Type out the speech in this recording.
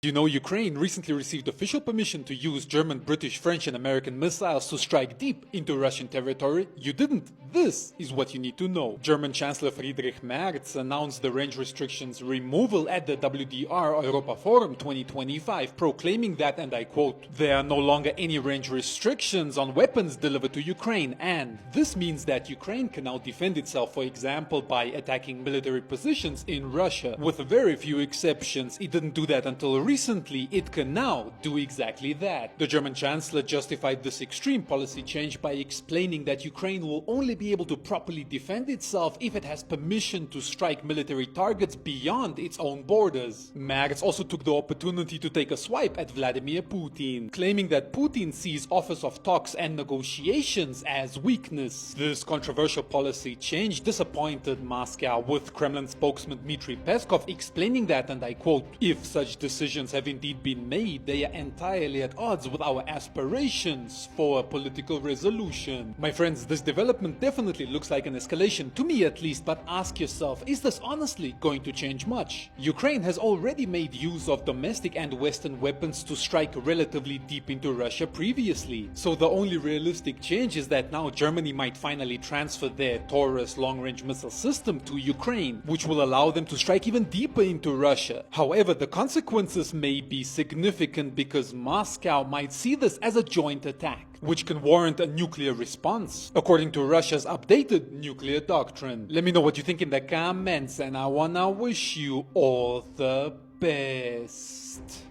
You know, Ukraine recently received official permission to use German, British, French and American missiles to strike deep into Russian territory. You didn't? This is what you need to know. German Chancellor Friedrich Merz announced the range restrictions removal at the WDR Europa Forum 2025, proclaiming that, and I quote, "There are no longer any range restrictions on weapons delivered to Ukraine, and this means that Ukraine can now defend itself, for example, by attacking military positions in Russia. With very few exceptions, it didn't do that until recently. It can now do exactly that." The German Chancellor justified this extreme policy change by explaining that Ukraine will only be able to properly defend itself if it has permission to strike military targets beyond its own borders. Merz also took the opportunity to take a swipe at Vladimir Putin, claiming that Putin sees offers of talks and negotiations as weakness. This controversial policy change disappointed Moscow, with Kremlin spokesman Dmitry Peskov explaining that, and I quote, "If such decisions have indeed been made, they are entirely at odds with our aspirations for a political resolution." My friends, this development definitely looks like an escalation, to me at least, but ask yourself, is this honestly going to change much? Ukraine has already made use of domestic and Western weapons to strike relatively deep into Russia previously, so the only realistic change is that now Germany might finally transfer their Taurus long-range missile system to Ukraine, which will allow them to strike even deeper into Russia. However, the consequences may be significant because Moscow might see this as a joint attack, which can warrant a nuclear response, according to Russia's updated nuclear doctrine. Let me know what you think in the comments, and I wanna wish you all the best.